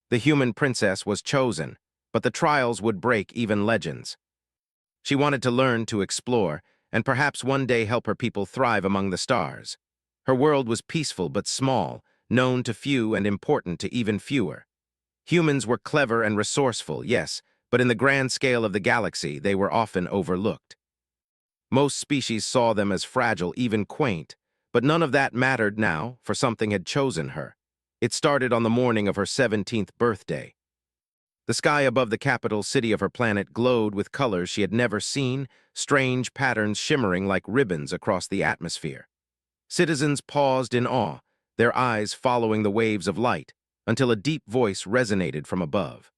The human princess was chosen, but the trials would break even legends. She wanted to learn to explore, and perhaps one day help her people thrive among the stars. Her world was peaceful but small, known to few and important to even fewer. Humans were clever and resourceful, yes, but in the grand scale of the galaxy, they were often overlooked. Most species saw them as fragile, even quaint, but none of that mattered now, for something had chosen her. It started on the morning of her 17th birthday. The sky above the capital city of her planet glowed with colors she had never seen, strange patterns shimmering like ribbons across the atmosphere. Citizens paused in awe, their eyes following the waves of light, until a deep voice resonated from above.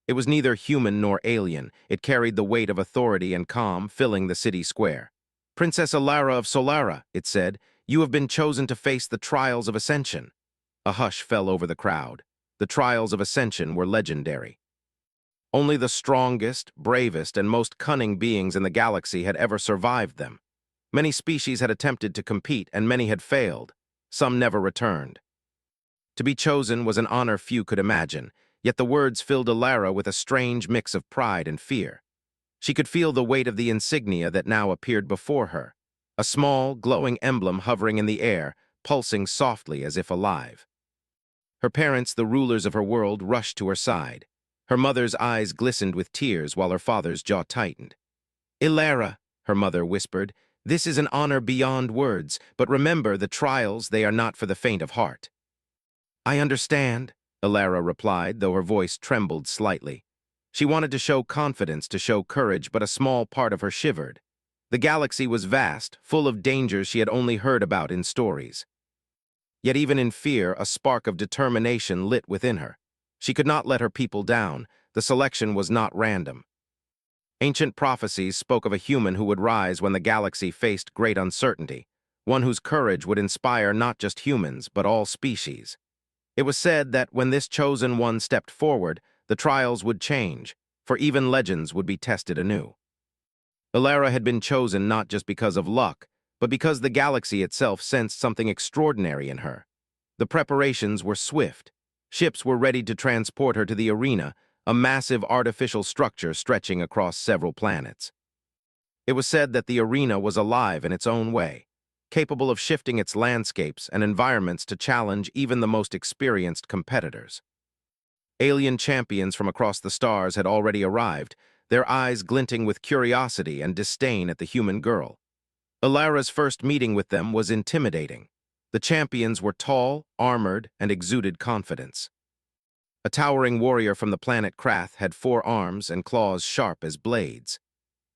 It was neither human nor alien. It carried the weight of authority and calm, filling the city square. "Princess Alara of Solara," it said, "you have been chosen to face the trials of ascension." A hush fell over the crowd. The trials of ascension were legendary. Only the strongest, bravest, and most cunning beings in the galaxy had ever survived them. Many species had attempted to compete, and many had failed. Some never returned. To be chosen was an honor few could imagine, yet the words filled Alara with a strange mix of pride and fear. She could feel the weight of the insignia that now appeared before her, a small, glowing emblem hovering in the air, pulsing softly as if alive. Her parents, the rulers of her world, rushed to her side. Her mother's eyes glistened with tears while her father's jaw tightened. "Alara," her mother whispered, "this is an honor beyond words, but remember, the trials, they are not for the faint of heart." "I understand," Alara replied, though her voice trembled slightly. She wanted to show confidence, to show courage, but a small part of her shivered. The galaxy was vast, full of dangers she had only heard about in stories. Yet even in fear, a spark of determination lit within her. She could not let her people down. The selection was not random. Ancient prophecies spoke of a human who would rise when the galaxy faced great uncertainty, one whose courage would inspire not just humans, but all species. It was said that when this chosen one stepped forward, the trials would change, for even legends would be tested anew. Alara had been chosen not just because of luck, but because the galaxy itself sensed something extraordinary in her. The preparations were swift. Ships were ready to transport her to the arena, a massive artificial structure stretching across several planets. It was said that the arena was alive in its own way, capable of shifting its landscapes and environments to challenge even the most experienced competitors. Alien champions from across the stars had already arrived, their eyes glinting with curiosity and disdain at the human girl. Alara's first meeting with them was intimidating. The champions were tall, armored, and exuded confidence. A towering warrior from the planet Krath had 4 arms and claws sharp as blades.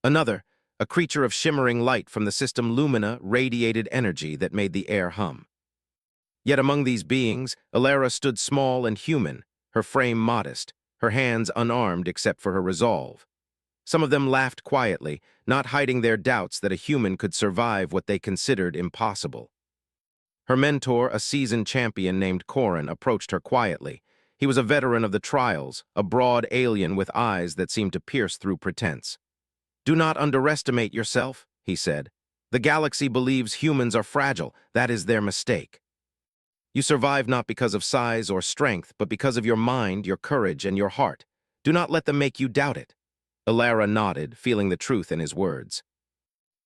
Another, a creature of shimmering light from the system Lumina, radiated energy that made the air hum. Yet among these beings, Alara stood small and human, her frame modest, her hands unarmed except for her resolve. Some of them laughed quietly, not hiding their doubts that a human could survive what they considered impossible. Her mentor, a seasoned champion named Korin, approached her quietly. He was a veteran of the trials, a broad alien with eyes that seemed to pierce through pretense. "Do not underestimate yourself," he said. "The galaxy believes humans are fragile. That is their mistake. You survive not because of size or strength, but because of your mind, your courage, and your heart. Do not let them make you doubt it." Alara nodded, feeling the truth in his words.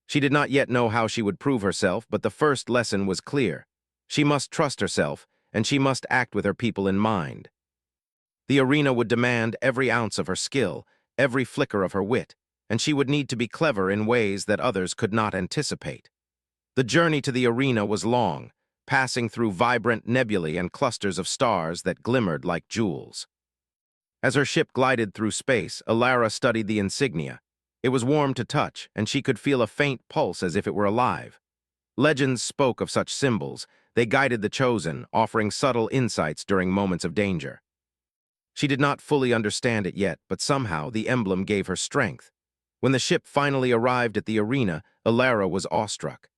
She did not yet know how she would prove herself, but the first lesson was clear. She must trust herself, and she must act with her people in mind. The arena would demand every ounce of her skill, every flicker of her wit, and she would need to be clever in ways that others could not anticipate. The journey to the arena was long, passing through vibrant nebulae and clusters of stars that glimmered like jewels. As her ship glided through space, Alara studied the insignia. It was warm to touch, and she could feel a faint pulse as if it were alive. Legends spoke of such symbols. They guided the chosen, offering subtle insights during moments of danger. She did not fully understand it yet, but somehow the emblem gave her strength. When the ship finally arrived at the arena, Alara was awestruck.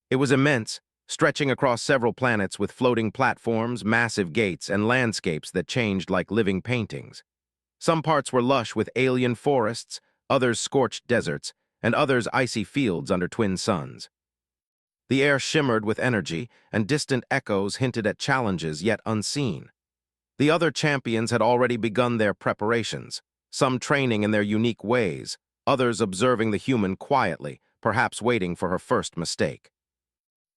It was immense, stretching across several planets with floating platforms, massive gates, and landscapes that changed like living paintings. Some parts were lush with alien forests, others scorched deserts, and others icy fields under twin suns. The air shimmered with energy, and distant echoes hinted at challenges yet unseen. The other champions had already begun their preparations, some training in their unique ways, others observing the human quietly, perhaps waiting for her first mistake.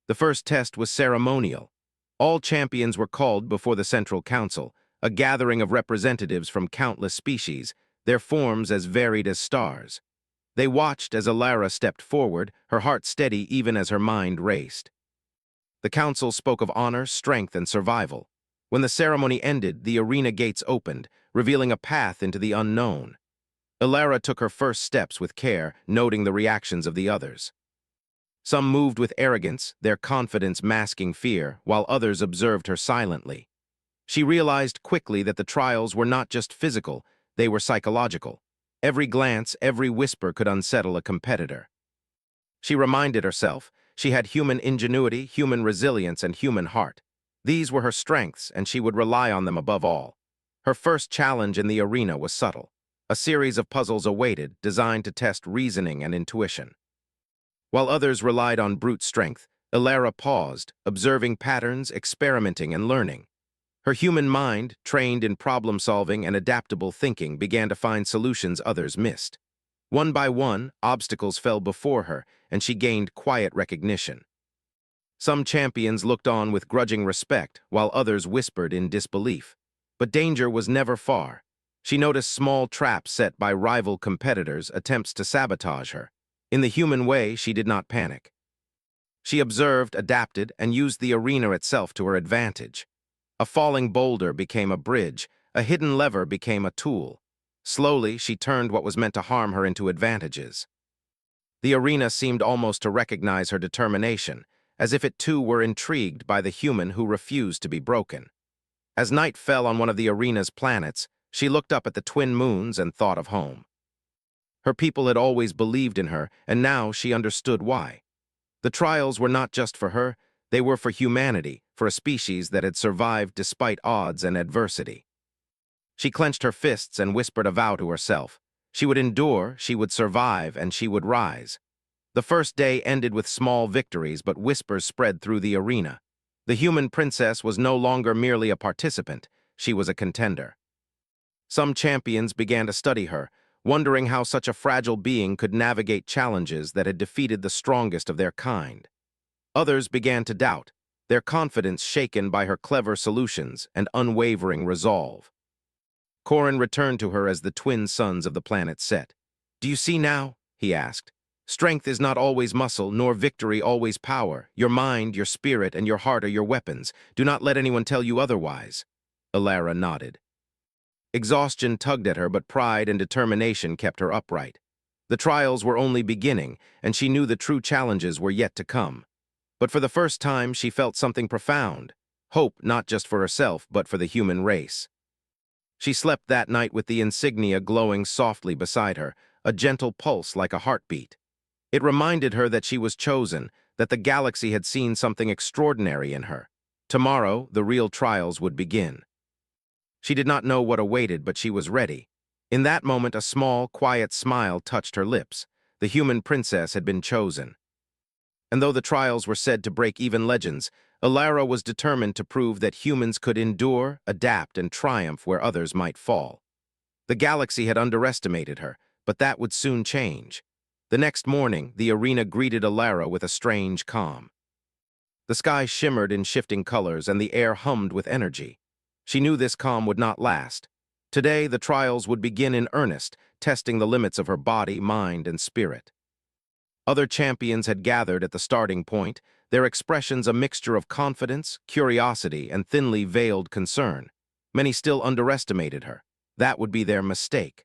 The first test was ceremonial. All champions were called before the Central Council, a gathering of representatives from countless species, their forms as varied as stars. They watched as Alara stepped forward, her heart steady even as her mind raced. The council spoke of honor, strength, and survival. When the ceremony ended, the arena gates opened, revealing a path into the unknown. Alara took her first steps with care, noting the reactions of the others. Some moved with arrogance, their confidence masking fear, while others observed her silently. She realized quickly that the trials were not just physical, they were psychological. Every glance, every whisper could unsettle a competitor. She reminded herself she had human ingenuity, human resilience, and human heart. These were her strengths, and she would rely on them above all. Her first challenge in the arena was subtle. A series of puzzles awaited, designed to test reasoning and intuition. While others relied on brute strength, Alara paused, observing patterns, experimenting, and learning. Her human mind, trained in problem-solving and adaptable thinking, began to find solutions others missed. One by one, obstacles fell before her, and she gained quiet recognition. Some champions looked on with grudging respect, while others whispered in disbelief. But danger was never far. She noticed small traps set by rival competitors' attempts to sabotage her. In the human way, she did not panic. She observed, adapted, and used the arena itself to her advantage. A falling boulder became a bridge, a hidden lever became a tool. Slowly, she turned what was meant to harm her into advantages. The arena seemed almost to recognize her determination, as if it too were intrigued by the human who refused to be broken. As night fell on one of the arena's planets, she looked up at the twin moons and thought of home. Her people had always believed in her, and now she understood why. The trials were not just for her, they were for humanity, for a species that had survived despite odds and adversity. She clenched her fists and whispered a vow to herself. She would endure, she would survive, and she would rise. The first day ended with small victories, but whispers spread through the arena. The human princess was no longer merely a participant, she was a contender. Some champions began to study her, wondering how such a fragile being could navigate challenges that had defeated the strongest of their kind. Others began to doubt, their confidence shaken by her clever solutions and unwavering resolve. Corin returned to her as the twin suns of the planet set. "Do you see now?" he asked. "Strength is not always muscle, nor victory always power. Your mind, your spirit, and your heart are your weapons. Do not let anyone tell you otherwise." Alara nodded. Exhaustion tugged at her, but pride and determination kept her upright. The trials were only beginning, and she knew the true challenges were yet to come. But for the first time, she felt something profound. Hope not just for herself, but for the human race. She slept that night with the insignia glowing softly beside her, a gentle pulse like a heartbeat. It reminded her that she was chosen, that the galaxy had seen something extraordinary in her. Tomorrow, the real trials would begin. She did not know what awaited, but she was ready. In that moment, a small, quiet smile touched her lips. The human princess had been chosen. And though the trials were said to break even legends, Alara was determined to prove that humans could endure, adapt, and triumph where others might fall. The galaxy had underestimated her, but that would soon change. The next morning, the arena greeted Alara with a strange calm. The sky shimmered in shifting colors, and the air hummed with energy. She knew this calm would not last. Today, the trials would begin in earnest, testing the limits of her body, mind, and spirit. Other champions had gathered at the starting point, their expressions a mixture of confidence, curiosity, and thinly veiled concern. Many still underestimated her. That would be their mistake.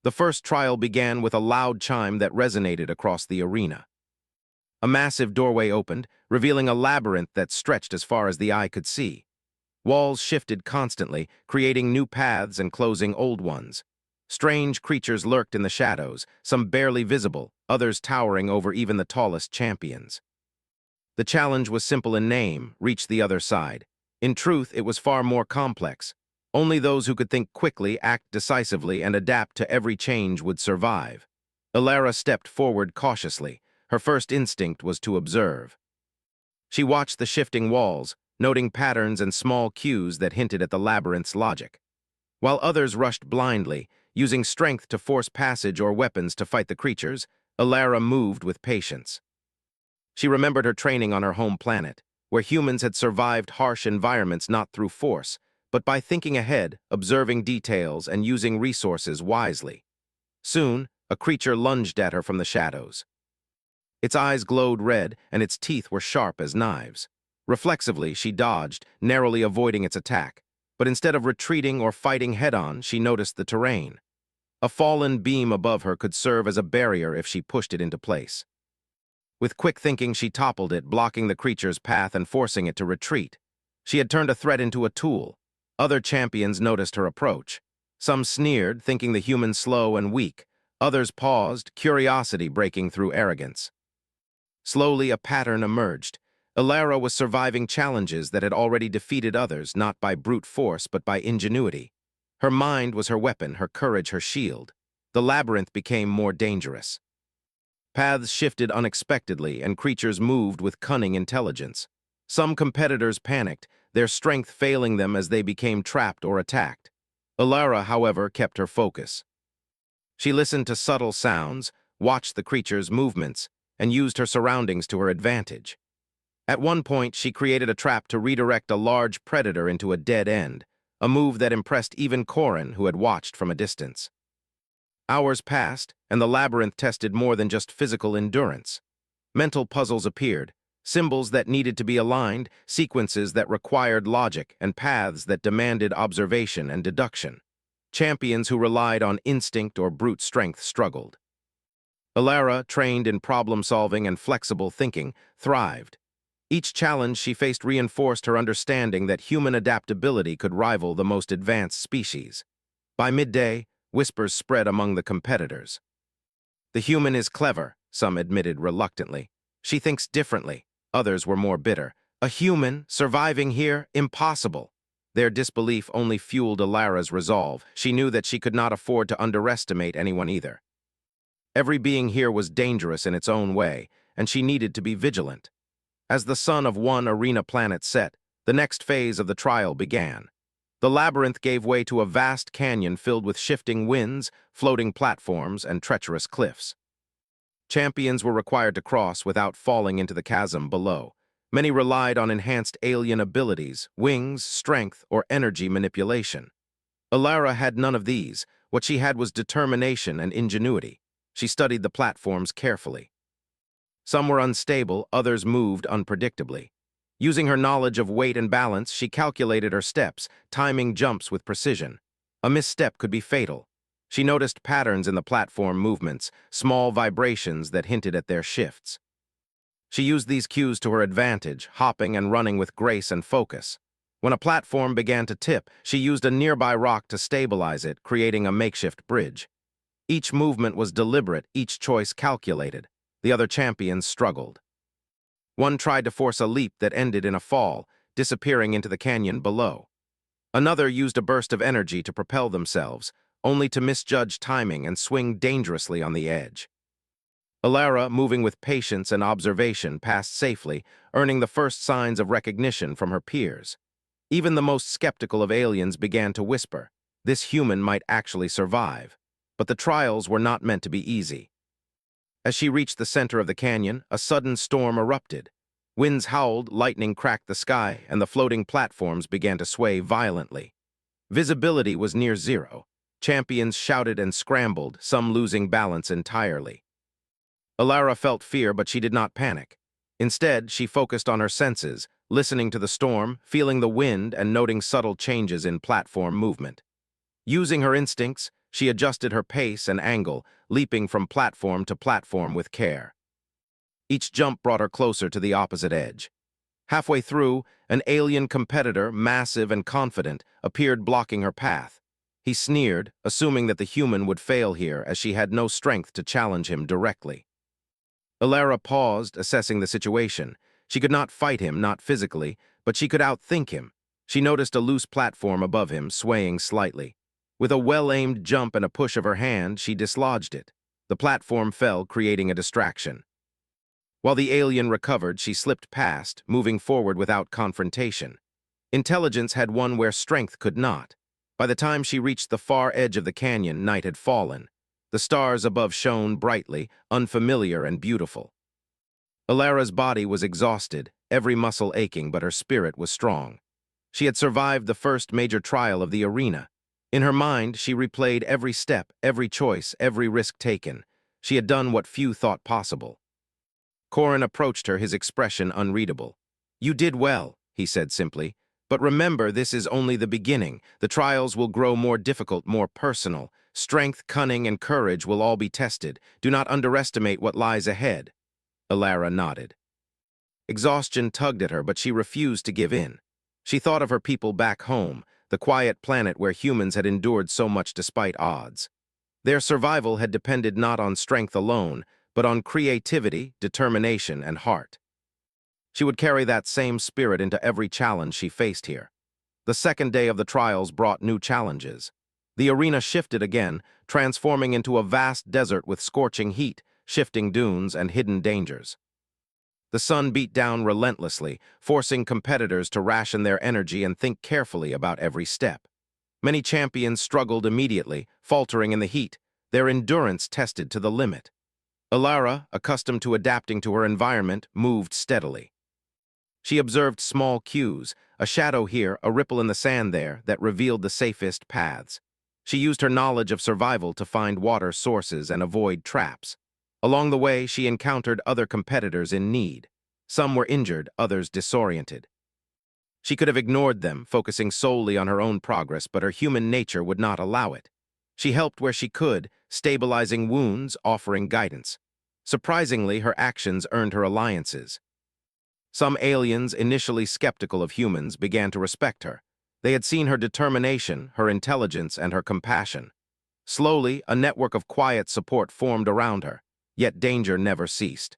The first trial began with a loud chime that resonated across the arena. A massive doorway opened, revealing a labyrinth that stretched as far as the eye could see. Walls shifted constantly, creating new paths and closing old ones. Strange creatures lurked in the shadows, some barely visible, others towering over even the tallest champions. The challenge was simple in name: reach the other side. In truth, it was far more complex. Only those who could think quickly, act decisively, and adapt to every change would survive. Alara stepped forward cautiously. Her first instinct was to observe. She watched the shifting walls, noting patterns and small cues that hinted at the labyrinth's logic. While others rushed blindly, using strength to force passage or weapons to fight the creatures, Alara moved with patience. She remembered her training on her home planet, where humans had survived harsh environments not through force, but by thinking ahead, observing details, and using resources wisely. Soon, a creature lunged at her from the shadows. Its eyes glowed red, and its teeth were sharp as knives. Reflexively, she dodged, narrowly avoiding its attack. But instead of retreating or fighting head-on, she noticed the terrain. A fallen beam above her could serve as a barrier if she pushed it into place. With quick thinking, she toppled it, blocking the creature's path and forcing it to retreat. She had turned a threat into a tool. Other champions noticed her approach. Some sneered, thinking the human slow and weak. Others paused, curiosity breaking through arrogance. Slowly, a pattern emerged. Alara was surviving challenges that had already defeated others, not by brute force, but by ingenuity. Her mind was her weapon, her courage her shield. The labyrinth became more dangerous. Paths shifted unexpectedly, and creatures moved with cunning intelligence. Some competitors panicked, their strength failing them as they became trapped or attacked. Alara, however, kept her focus. She listened to subtle sounds, watched the creature's movements, and used her surroundings to her advantage. At one point, she created a trap to redirect a large predator into a dead end, a move that impressed even Corin, who had watched from a distance. Hours passed, and the labyrinth tested more than just physical endurance. Mental puzzles appeared, symbols that needed to be aligned, sequences that required logic, and paths that demanded observation and deduction. Champions who relied on instinct or brute strength struggled. Alara, trained in problem-solving and flexible thinking, thrived. Each challenge she faced reinforced her understanding that human adaptability could rival the most advanced species. By midday, whispers spread among the competitors. The human is clever, some admitted reluctantly. She thinks differently. Others were more bitter. A human, surviving here, impossible. Their disbelief only fueled Alara's resolve. She knew that she could not afford to underestimate anyone either. Every being here was dangerous in its own way, and she needed to be vigilant. As the sun of one arena planet set, the next phase of the trial began. The labyrinth gave way to a vast canyon filled with shifting winds, floating platforms, and treacherous cliffs. Champions were required to cross without falling into the chasm below. Many relied on enhanced alien abilities, wings, strength, or energy manipulation. Alara had none of these. What she had was determination and ingenuity. She studied the platforms carefully. Some were unstable, others moved unpredictably. Using her knowledge of weight and balance, she calculated her steps, timing jumps with precision. A misstep could be fatal. She noticed patterns in the platform movements, small vibrations that hinted at their shifts. She used these cues to her advantage, hopping and running with grace and focus. When a platform began to tip, she used a nearby rock to stabilize it, creating a makeshift bridge. Each movement was deliberate, each choice calculated. The other champions struggled. One tried to force a leap that ended in a fall, disappearing into the canyon below. Another used a burst of energy to propel themselves, only to misjudge timing and swing dangerously on the edge. Alara, moving with patience and observation, passed safely, earning the first signs of recognition from her peers. Even the most skeptical of aliens began to whisper, this human might actually survive. But the trials were not meant to be easy. As she reached the center of the canyon, a sudden storm erupted. Winds howled, lightning cracked the sky, and the floating platforms began to sway violently. Visibility was near zero. Champions shouted and scrambled, some losing balance entirely. Alara felt fear, but she did not panic. Instead, she focused on her senses, listening to the storm, feeling the wind, and noting subtle changes in platform movement. Using her instincts, she adjusted her pace and angle, leaping from platform to platform with care. Each jump brought her closer to the opposite edge. Halfway through, an alien competitor, massive and confident, appeared blocking her path. He sneered, assuming that the human would fail here as she had no strength to challenge him directly. Alara paused, assessing the situation. She could not fight him, not physically, but she could outthink him. She noticed a loose platform above him, swaying slightly. With a well-aimed jump and a push of her hand, she dislodged it. The platform fell, creating a distraction. While the alien recovered, she slipped past, moving forward without confrontation. Intelligence had won where strength could not. By the time she reached the far edge of the canyon, night had fallen. The stars above shone brightly, unfamiliar and beautiful. Alara's body was exhausted, every muscle aching, but her spirit was strong. She had survived the first major trial of the arena. In her mind, she replayed every step, every choice, every risk taken. She had done what few thought possible. Corin approached her, his expression unreadable. "You did well," he said simply. "But remember, this is only the beginning. The trials will grow more difficult, more personal. Strength, cunning, and courage will all be tested. Do not underestimate what lies ahead." Alara nodded. Exhaustion tugged at her, but she refused to give in. She thought of her people back home, the quiet planet where humans had endured so much despite odds. Their survival had depended not on strength alone, but on creativity, determination, and heart. She would carry that same spirit into every challenge she faced here. The second day of the trials brought new challenges. The arena shifted again, transforming into a vast desert with scorching heat, shifting dunes, and hidden dangers. The sun beat down relentlessly, forcing competitors to ration their energy and think carefully about every step. Many champions struggled immediately, faltering in the heat, their endurance tested to the limit. Alara, accustomed to adapting to her environment, moved steadily. She observed small cues, a shadow here, a ripple in the sand there, that revealed the safest paths. She used her knowledge of survival to find water sources and avoid traps. Along the way, she encountered other competitors in need. Some were injured, others disoriented. She could have ignored them, focusing solely on her own progress, but her human nature would not allow it. She helped where she could, stabilizing wounds, offering guidance. Surprisingly, her actions earned her alliances. Some aliens, initially skeptical of humans, began to respect her. They had seen her determination, her intelligence, and her compassion. Slowly, a network of quiet support formed around her, yet danger never ceased.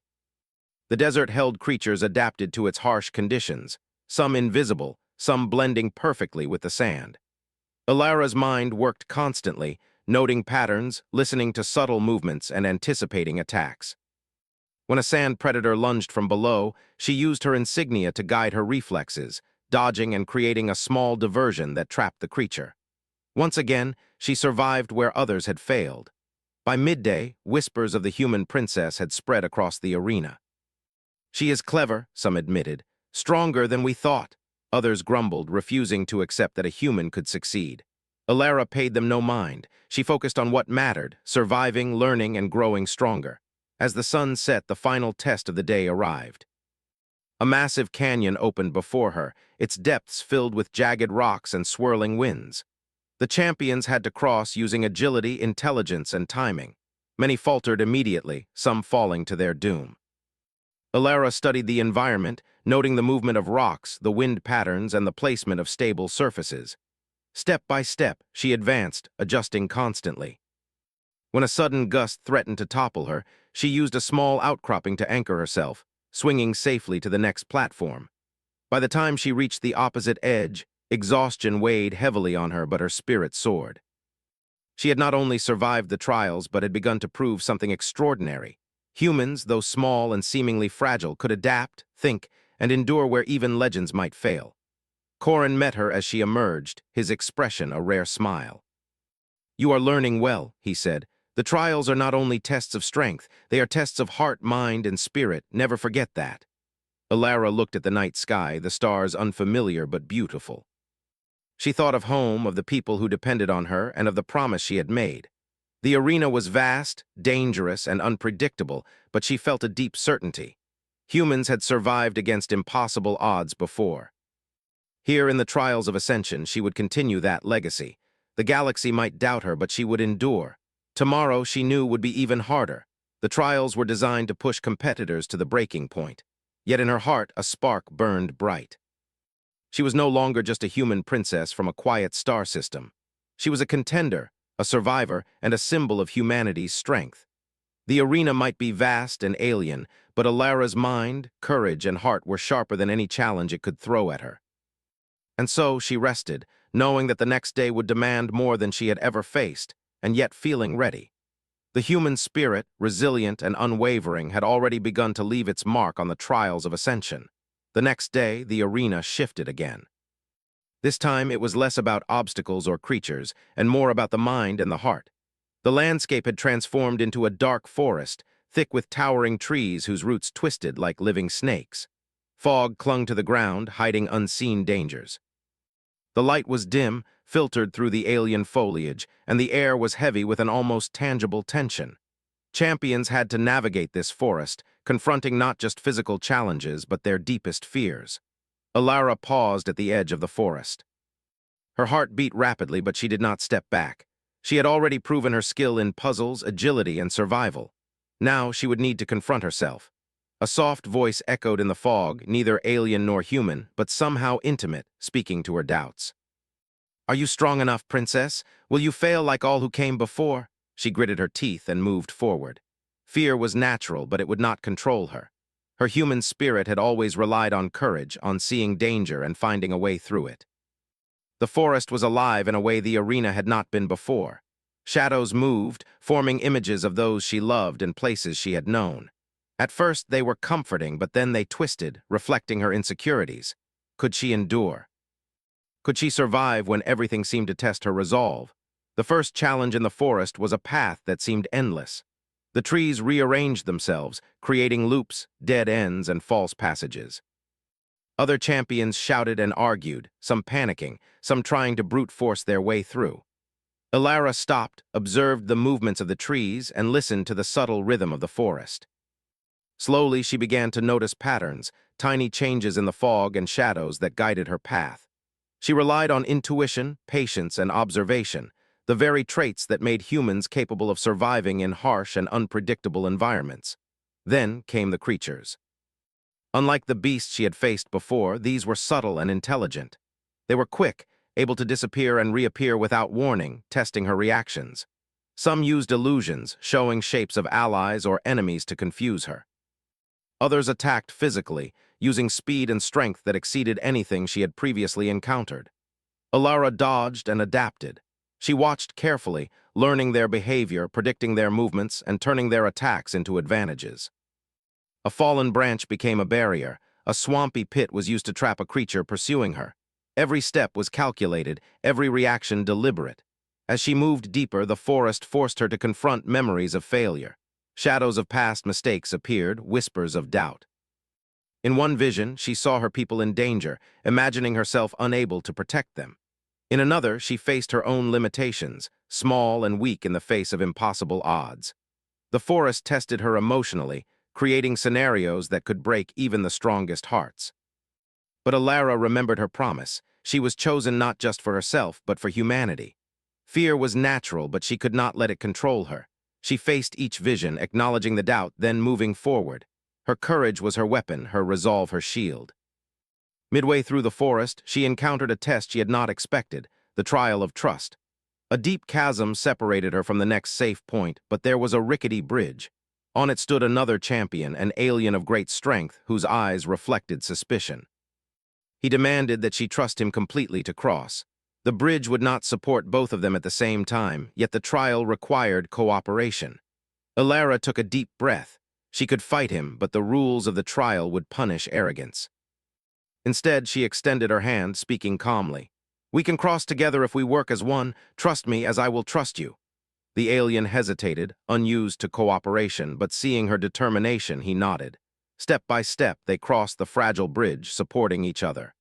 The desert held creatures adapted to its harsh conditions, some invisible, some blending perfectly with the sand. Alara's mind worked constantly, noting patterns, listening to subtle movements, and anticipating attacks. When a sand predator lunged from below, she used her insignia to guide her reflexes, dodging and creating a small diversion that trapped the creature. Once again, she survived where others had failed. By midday, whispers of the human princess had spread across the arena. "She is clever," some admitted, "stronger than we thought." Others grumbled, refusing to accept that a human could succeed. Alara paid them no mind. She focused on what mattered, surviving, learning, and growing stronger. As the sun set, the final test of the day arrived. A massive canyon opened before her, its depths filled with jagged rocks and swirling winds. The champions had to cross using agility, intelligence, and timing. Many faltered immediately, some falling to their doom. Alara studied the environment, noting the movement of rocks, the wind patterns, and the placement of stable surfaces. Step by step, she advanced, adjusting constantly. When a sudden gust threatened to topple her, she used a small outcropping to anchor herself, swinging safely to the next platform. By the time she reached the opposite edge, exhaustion weighed heavily on her, but her spirit soared. She had not only survived the trials, but had begun to prove something extraordinary. Humans, though small and seemingly fragile, could adapt, think, and endure where even legends might fail. Corin met her as she emerged, his expression a rare smile. "You are learning well," he said. "The trials are not only tests of strength, they are tests of heart, mind, and spirit. Never forget that." Alara looked at the night sky, the stars unfamiliar but beautiful. She thought of home, of the people who depended on her, and of the promise she had made. The arena was vast, dangerous, and unpredictable, but she felt a deep certainty. Humans had survived against impossible odds before. Here in the trials of ascension, she would continue that legacy. The galaxy might doubt her, but she would endure. Tomorrow, she knew, would be even harder. The trials were designed to push competitors to the breaking point. Yet in her heart, a spark burned bright. She was no longer just a human princess from a quiet star system. She was a contender, a survivor, and a symbol of humanity's strength. The arena might be vast and alien, but Alara's mind, courage, and heart were sharper than any challenge it could throw at her. And so she rested, knowing that the next day would demand more than she had ever faced, and yet feeling ready. The human spirit, resilient and unwavering, had already begun to leave its mark on the trials of ascension. The next day, the arena shifted again. This time, it was less about obstacles or creatures, and more about the mind and the heart. The landscape had transformed into a dark forest, thick with towering trees whose roots twisted like living snakes. Fog clung to the ground, hiding unseen dangers. The light was dim, filtered through the alien foliage, and the air was heavy with an almost tangible tension. Champions had to navigate this forest, confronting not just physical challenges but their deepest fears. Alara paused at the edge of the forest. Her heart beat rapidly, but she did not step back. She had already proven her skill in puzzles, agility, and survival. Now she would need to confront herself. A soft voice echoed in the fog, neither alien nor human, but somehow intimate, speaking to her doubts. "Are you strong enough, princess? Will you fail like all who came before?" She gritted her teeth and moved forward. Fear was natural, but it would not control her. Her human spirit had always relied on courage, on seeing danger and finding a way through it. The forest was alive in a way the arena had not been before. Shadows moved, forming images of those she loved and places she had known. At first they were comforting, but then they twisted, reflecting her insecurities. Could she endure? Could she survive when everything seemed to test her resolve? The first challenge in the forest was a path that seemed endless. The trees rearranged themselves, creating loops, dead ends, and false passages. Other champions shouted and argued, some panicking, some trying to brute force their way through. Alara stopped, observed the movements of the trees, and listened to the subtle rhythm of the forest. Slowly, she began to notice patterns, tiny changes in the fog and shadows that guided her path. She relied on intuition, patience, and observation, the very traits that made humans capable of surviving in harsh and unpredictable environments. Then came the creatures. Unlike the beasts she had faced before, these were subtle and intelligent. They were quick, able to disappear and reappear without warning, testing her reactions. Some used illusions, showing shapes of allies or enemies to confuse her. Others attacked physically, using speed and strength that exceeded anything she had previously encountered. Alara dodged and adapted. She watched carefully, learning their behavior, predicting their movements, and turning their attacks into advantages. A fallen branch became a barrier. A swampy pit was used to trap a creature pursuing her. Every step was calculated, every reaction deliberate. As she moved deeper, the forest forced her to confront memories of failure. Shadows of past mistakes appeared, whispers of doubt. In one vision, she saw her people in danger, imagining herself unable to protect them. In another, she faced her own limitations, small and weak in the face of impossible odds. The forest tested her emotionally, creating scenarios that could break even the strongest hearts. But Alara remembered her promise. She was chosen not just for herself, but for humanity. Fear was natural, but she could not let it control her. She faced each vision, acknowledging the doubt, then moving forward. Her courage was her weapon, her resolve her shield. Midway through the forest, she encountered a test she had not expected, the trial of trust. A deep chasm separated her from the next safe point, but there was a rickety bridge. On it stood another champion, an alien of great strength, whose eyes reflected suspicion. He demanded that she trust him completely to cross. The bridge would not support both of them at the same time, yet the trial required cooperation. Alara took a deep breath. She could fight him, but the rules of the trial would punish arrogance. Instead, she extended her hand, speaking calmly. "We can cross together if we work as one. Trust me as I will trust you." The alien hesitated, unused to cooperation, but seeing her determination, he nodded. Step by step, they crossed the fragile bridge, supporting each other.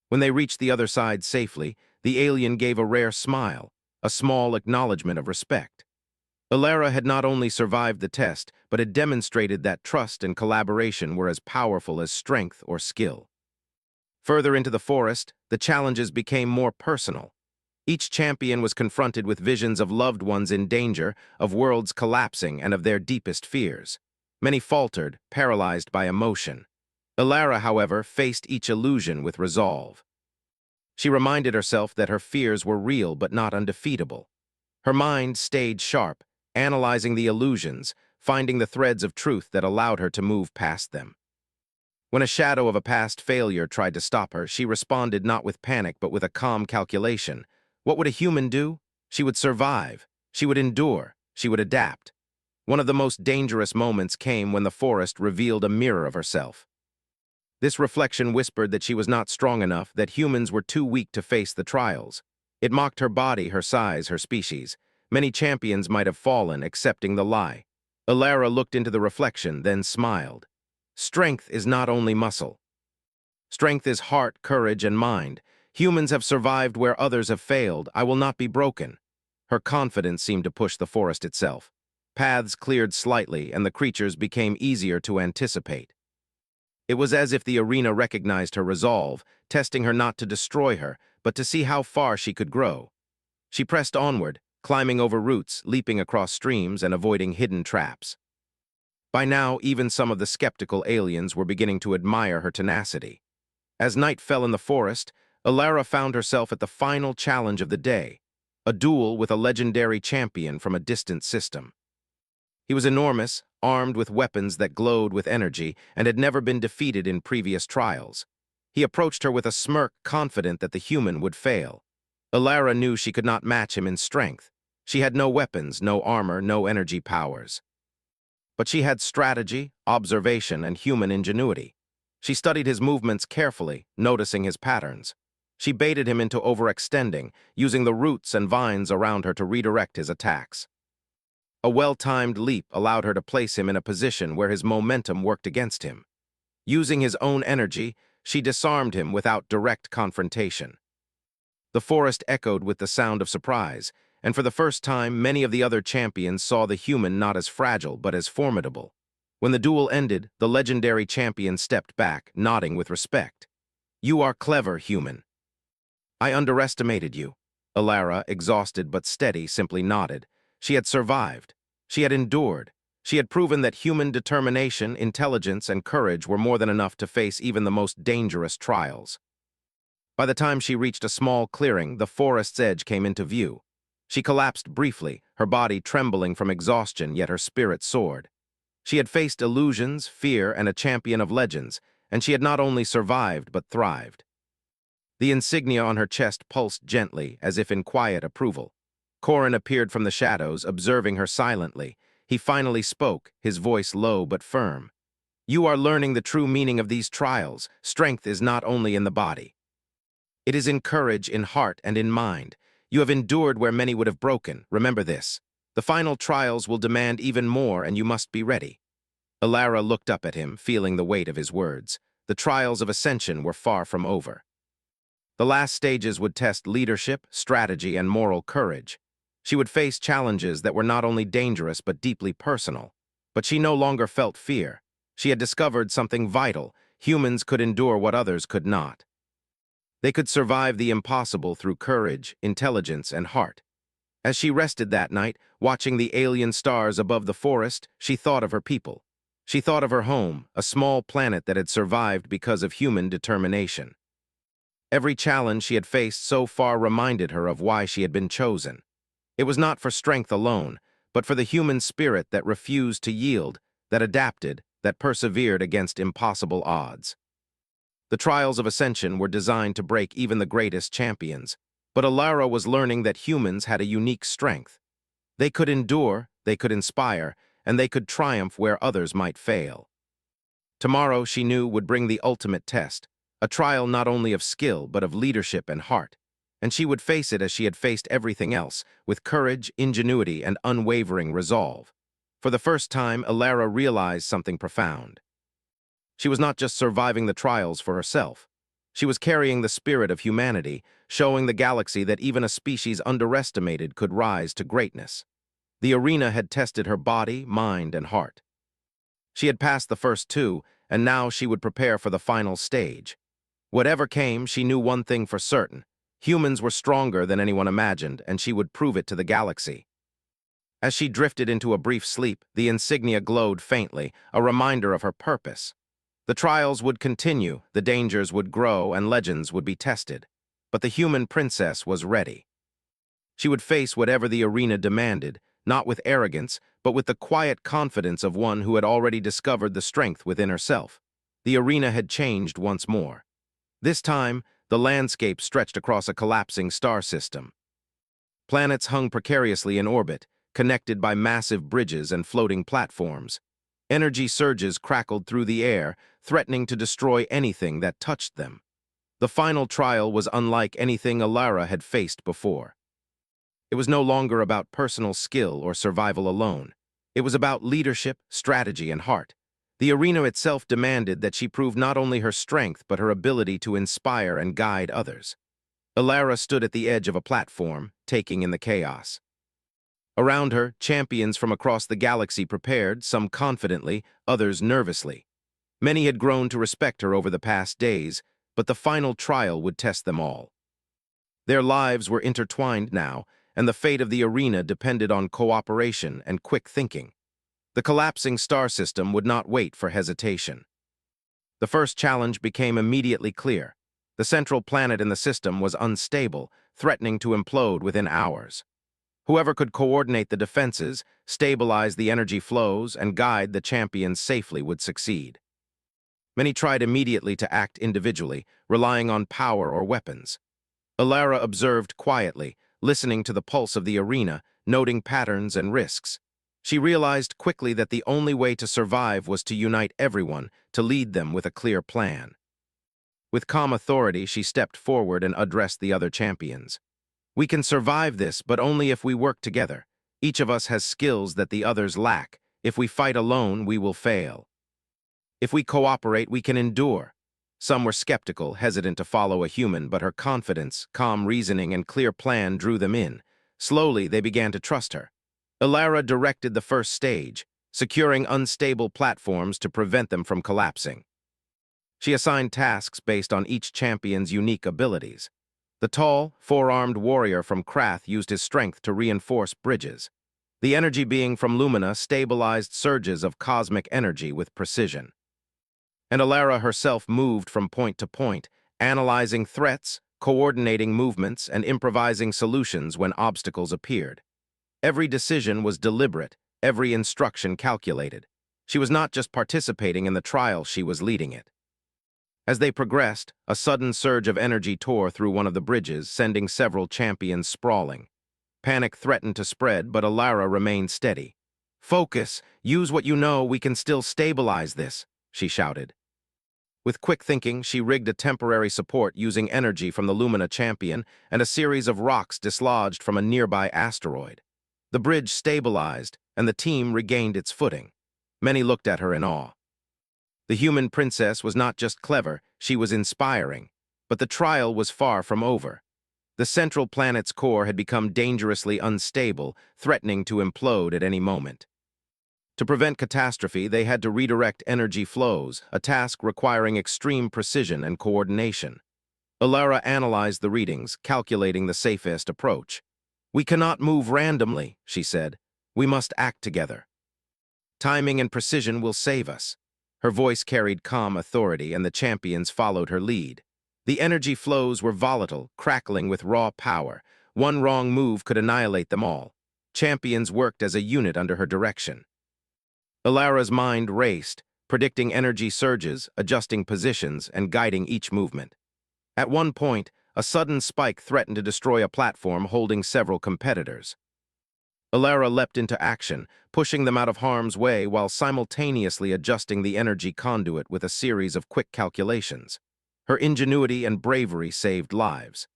When they reached the other side safely, the alien gave a rare smile, a small acknowledgement of respect. Alara had not only survived the test, but had demonstrated that trust and collaboration were as powerful as strength or skill. Further into the forest, the challenges became more personal. Each champion was confronted with visions of loved ones in danger, of worlds collapsing, and of their deepest fears. Many faltered, paralyzed by emotion. Alara, however, faced each illusion with resolve. She reminded herself that her fears were real but not undefeatable. Her mind stayed sharp, analyzing the illusions, finding the threads of truth that allowed her to move past them. When a shadow of a past failure tried to stop her, she responded not with panic but with a calm calculation. What would a human do? She would survive. She would endure. She would adapt. One of the most dangerous moments came when the forest revealed a mirror of herself. This reflection whispered that she was not strong enough, that humans were too weak to face the trials. It mocked her body, her size, her species. Many champions might have fallen, accepting the lie. Alara looked into the reflection, then smiled. Strength is not only muscle. Strength is heart, courage, and mind. Humans have survived where others have failed. I will not be broken. Her confidence seemed to push the forest itself. Paths cleared slightly, and the creatures became easier to anticipate. It was as if the arena recognized her resolve, testing her not to destroy her, but to see how far she could grow. She pressed onward, climbing over roots, leaping across streams, and avoiding hidden traps. By now, even some of the skeptical aliens were beginning to admire her tenacity. As night fell in the forest, Alara found herself at the final challenge of the day, a duel with a legendary champion from a distant system. He was enormous, armed with weapons that glowed with energy, and had never been defeated in previous trials. He approached her with a smirk, confident that the human would fail. Alara knew she could not match him in strength. She had no weapons, no armor, no energy powers. But she had strategy, observation, and human ingenuity. She studied his movements carefully, noticing his patterns. She baited him into overextending, using the roots and vines around her to redirect his attacks. A well-timed leap allowed her to place him in a position where his momentum worked against him. Using his own energy, she disarmed him without direct confrontation. The forest echoed with the sound of surprise, and for the first time, many of the other champions saw the human not as fragile but as formidable. When the duel ended, the legendary champion stepped back, nodding with respect. "You are clever, human." "I underestimated you." Alara, exhausted but steady, simply nodded. She had survived. She had endured. She had proven that human determination, intelligence, and courage were more than enough to face even the most dangerous trials. By the time she reached a small clearing, the forest's edge came into view. She collapsed briefly, her body trembling from exhaustion, yet her spirit soared. She had faced illusions, fear, and a champion of legends, and she had not only survived but thrived. The insignia on her chest pulsed gently, as if in quiet approval. Corin appeared from the shadows, observing her silently. He finally spoke, his voice low but firm. "You are learning the true meaning of these trials. Strength is not only in the body. It is in courage, in heart, and in mind. You have endured where many would have broken. Remember this. The final trials will demand even more, and you must be ready." Alara looked up at him, feeling the weight of his words. The trials of ascension were far from over. The last stages would test leadership, strategy, and moral courage. She would face challenges that were not only dangerous but deeply personal. But she no longer felt fear. She had discovered something vital. Humans could endure what others could not. They could survive the impossible through courage, intelligence, and heart. As she rested that night, watching the alien stars above the forest, she thought of her people. She thought of her home, a small planet that had survived because of human determination. Every challenge she had faced so far reminded her of why she had been chosen. It was not for strength alone, but for the human spirit that refused to yield, that adapted, that persevered against impossible odds. The trials of ascension were designed to break even the greatest champions, but Alara was learning that humans had a unique strength. They could endure, they could inspire, and they could triumph where others might fail. Tomorrow, she knew, would bring the ultimate test, a trial not only of skill but of leadership and heart. And she would face it as she had faced everything else, with courage, ingenuity, and unwavering resolve. For the first time, Alara realized something profound. She was not just surviving the trials for herself. She was carrying the spirit of humanity, showing the galaxy that even a species underestimated could rise to greatness. The arena had tested her body, mind, and heart. She had passed the first two, and now she would prepare for the final stage. Whatever came, she knew one thing for certain. Humans were stronger than anyone imagined, and she would prove it to the galaxy. As she drifted into a brief sleep, the insignia glowed faintly, a reminder of her purpose. The trials would continue, the dangers would grow, and legends would be tested. But the human princess was ready. She would face whatever the arena demanded, not with arrogance, but with the quiet confidence of one who had already discovered the strength within herself. The arena had changed once more. This time, the landscape stretched across a collapsing star system. Planets hung precariously in orbit, connected by massive bridges and floating platforms. Energy surges crackled through the air, threatening to destroy anything that touched them. The final trial was unlike anything Alara had faced before. It was no longer about personal skill or survival alone. It was about leadership, strategy, and heart. The arena itself demanded that she prove not only her strength but her ability to inspire and guide others. Alara stood at the edge of a platform, taking in the chaos. Around her, champions from across the galaxy prepared, some confidently, others nervously. Many had grown to respect her over the past days, but the final trial would test them all. Their lives were intertwined now, and the fate of the arena depended on cooperation and quick thinking. The collapsing star system would not wait for hesitation. The first challenge became immediately clear. The central planet in the system was unstable, threatening to implode within hours. Whoever could coordinate the defenses, stabilize the energy flows, and guide the champions safely would succeed. Many tried immediately to act individually, relying on power or weapons. Alara observed quietly, listening to the pulse of the arena, noting patterns and risks. She realized quickly that the only way to survive was to unite everyone, to lead them with a clear plan. With calm authority, she stepped forward and addressed the other champions. "We can survive this, but only if we work together. Each of us has skills that the others lack. If we fight alone, we will fail. If we cooperate, we can endure." Some were skeptical, hesitant to follow a human, but her confidence, calm reasoning, and clear plan drew them in. Slowly, they began to trust her. Alara directed the first stage, securing unstable platforms to prevent them from collapsing. She assigned tasks based on each champion's unique abilities. The tall, four-armed warrior from Krath used his strength to reinforce bridges. The energy being from Lumina stabilized surges of cosmic energy with precision. And Alara herself moved from point to point, analyzing threats, coordinating movements, and improvising solutions when obstacles appeared. Every decision was deliberate, every instruction calculated. She was not just participating in the trial, she was leading it. As they progressed, a sudden surge of energy tore through one of the bridges, sending several champions sprawling. Panic threatened to spread, but Alara remained steady. "Focus! Use what you know, we can still stabilize this," she shouted. With quick thinking, she rigged a temporary support using energy from the Lumina champion and a series of rocks dislodged from a nearby asteroid. The bridge stabilized, and the team regained its footing. Many looked at her in awe. The human princess was not just clever, she was inspiring. But the trial was far from over. The central planet's core had become dangerously unstable, threatening to implode at any moment. To prevent catastrophe, they had to redirect energy flows, a task requiring extreme precision and coordination. Alara analyzed the readings, calculating the safest approach. "We cannot move randomly," she said. "We must act together. Timing and precision will save us." Her voice carried calm authority, and the champions followed her lead. The energy flows were volatile, crackling with raw power. One wrong move could annihilate them all. Champions worked as a unit under her direction. Alara's mind raced, predicting energy surges, adjusting positions, and guiding each movement. At one point, a sudden spike threatened to destroy a platform holding several competitors. Alara leapt into action, pushing them out of harm's way while simultaneously adjusting the energy conduit with a series of quick calculations. Her ingenuity and bravery saved lives.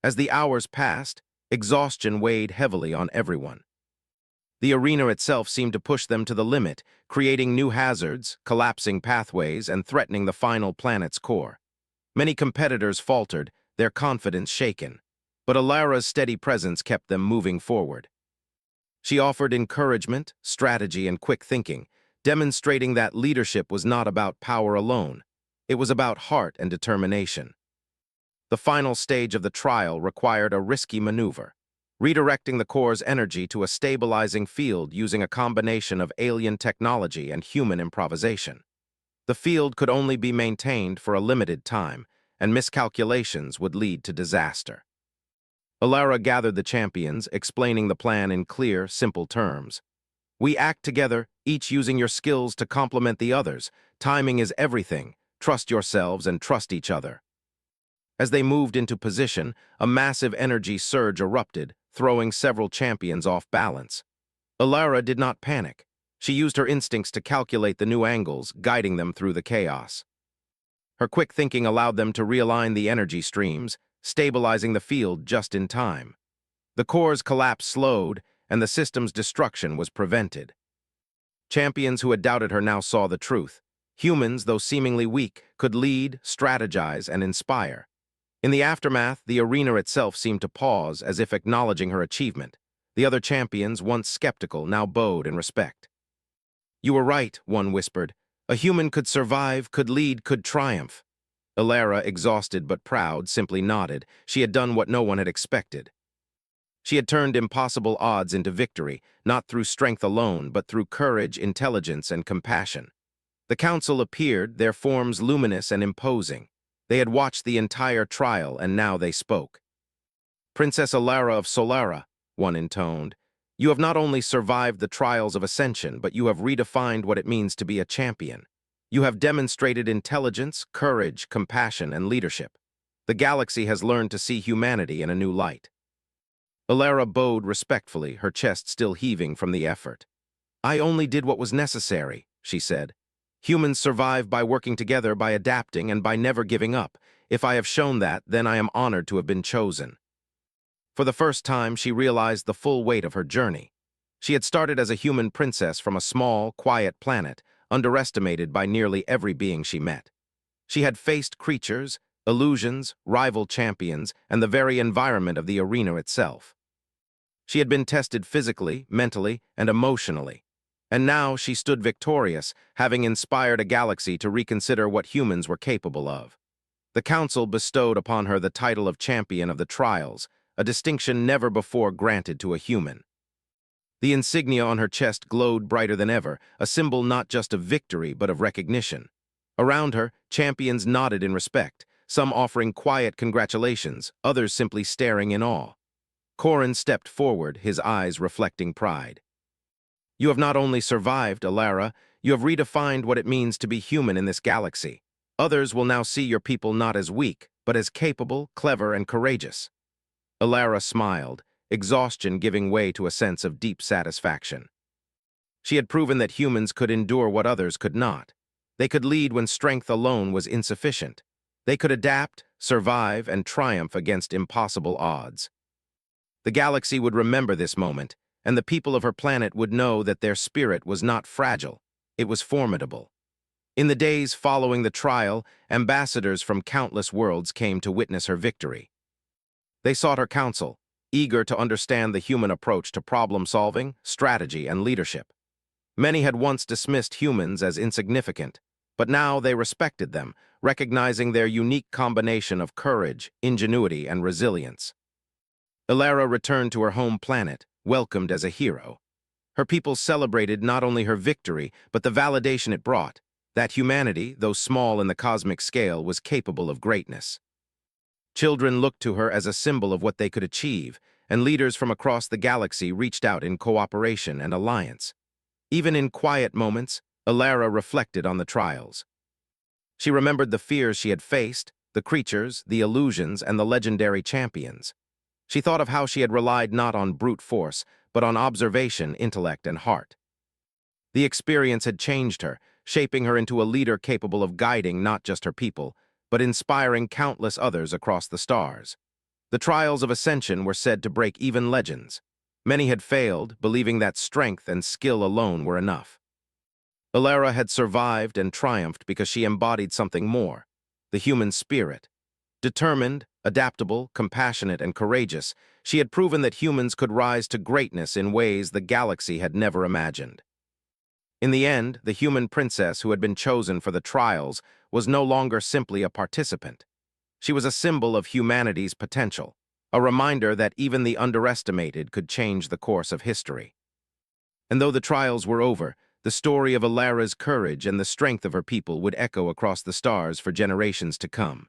As the hours passed, exhaustion weighed heavily on everyone. The arena itself seemed to push them to the limit, creating new hazards, collapsing pathways, and threatening the final planet's core. Many competitors faltered, their confidence shaken. But Alara's steady presence kept them moving forward. She offered encouragement, strategy, and quick thinking, demonstrating that leadership was not about power alone. It was about heart and determination. The final stage of the trial required a risky maneuver, redirecting the core's energy to a stabilizing field using a combination of alien technology and human improvisation. The field could only be maintained for a limited time, and miscalculations would lead to disaster. Alara gathered the champions, explaining the plan in clear, simple terms. "We act together, each using your skills to complement the others. Timing is everything. Trust yourselves and trust each other." As they moved into position, a massive energy surge erupted, throwing several champions off balance. Alara did not panic. She used her instincts to calculate the new angles, guiding them through the chaos. Her quick thinking allowed them to realign the energy streams, stabilizing the field just in time. The core's collapse slowed, and the system's destruction was prevented. Champions who had doubted her now saw the truth. Humans, though seemingly weak, could lead, strategize, and inspire. In the aftermath, the arena itself seemed to pause, as if acknowledging her achievement. The other champions, once skeptical, now bowed in respect. "You were right," one whispered. "A human could survive, could lead, could triumph." Alara, exhausted but proud, simply nodded. She had done what no one had expected. She had turned impossible odds into victory, not through strength alone, but through courage, intelligence, and compassion. The council appeared, their forms luminous and imposing. They had watched the entire trial, and now they spoke. "Princess Alara of Solara," one intoned, "you have not only survived the trials of ascension, but you have redefined what it means to be a champion. You have demonstrated intelligence, courage, compassion, and leadership. The galaxy has learned to see humanity in a new light." Alara bowed respectfully, her chest still heaving from the effort. "I only did what was necessary," she said. "Humans survive by working together, by adapting, and by never giving up. If I have shown that, then I am honored to have been chosen." For the first time, she realized the full weight of her journey. She had started as a human princess from a small, quiet planet, underestimated by nearly every being she met. She had faced creatures, illusions, rival champions, and the very environment of the arena itself. She had been tested physically, mentally, and emotionally. And now she stood victorious, having inspired a galaxy to reconsider what humans were capable of. The council bestowed upon her the title of Champion of the Trials, a distinction never before granted to a human. The insignia on her chest glowed brighter than ever, a symbol not just of victory but of recognition. Around her, champions nodded in respect, some offering quiet congratulations, others simply staring in awe. Corrin stepped forward, his eyes reflecting pride. "You have not only survived, Alara, you have redefined what it means to be human in this galaxy. Others will now see your people not as weak, but as capable, clever, and courageous." Alara smiled, exhaustion giving way to a sense of deep satisfaction. She had proven that humans could endure what others could not. They could lead when strength alone was insufficient. They could adapt, survive, and triumph against impossible odds. The galaxy would remember this moment, and the people of her planet would know that their spirit was not fragile, it was formidable. In the days following the trial, ambassadors from countless worlds came to witness her victory. They sought her counsel, eager to understand the human approach to problem-solving, strategy, and leadership. Many had once dismissed humans as insignificant, but now they respected them, recognizing their unique combination of courage, ingenuity, and resilience. Alara returned to her home planet, welcomed as a hero. Her people celebrated not only her victory, but the validation it brought, that humanity, though small in the cosmic scale, was capable of greatness. Children looked to her as a symbol of what they could achieve, and leaders from across the galaxy reached out in cooperation and alliance. Even in quiet moments, Alara reflected on the trials. She remembered the fears she had faced, the creatures, the illusions, and the legendary champions. She thought of how she had relied not on brute force, but on observation, intellect, and heart. The experience had changed her, shaping her into a leader capable of guiding not just her people, but inspiring countless others across the stars. The trials of ascension were said to break even legends. Many had failed, believing that strength and skill alone were enough. Alara had survived and triumphed because she embodied something more, the human spirit. Determined, adaptable, compassionate, and courageous, she had proven that humans could rise to greatness in ways the galaxy had never imagined. In the end, the human princess who had been chosen for the trials was no longer simply a participant. She was a symbol of humanity's potential, a reminder that even the underestimated could change the course of history. And though the trials were over, the story of Alara's courage and the strength of her people would echo across the stars for generations to come.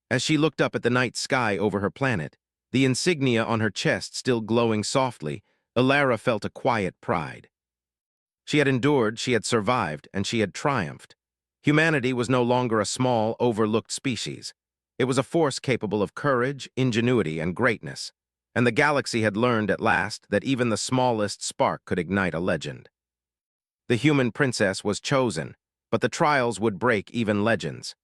As she looked up at the night sky over her planet, the insignia on her chest still glowing softly, Alara felt a quiet pride. She had endured, she had survived, and she had triumphed. Humanity was no longer a small, overlooked species. It was a force capable of courage, ingenuity, and greatness. and the galaxy had learned at last that even the smallest spark could ignite a legend. The human princess was chosen, but the trials would break even legends.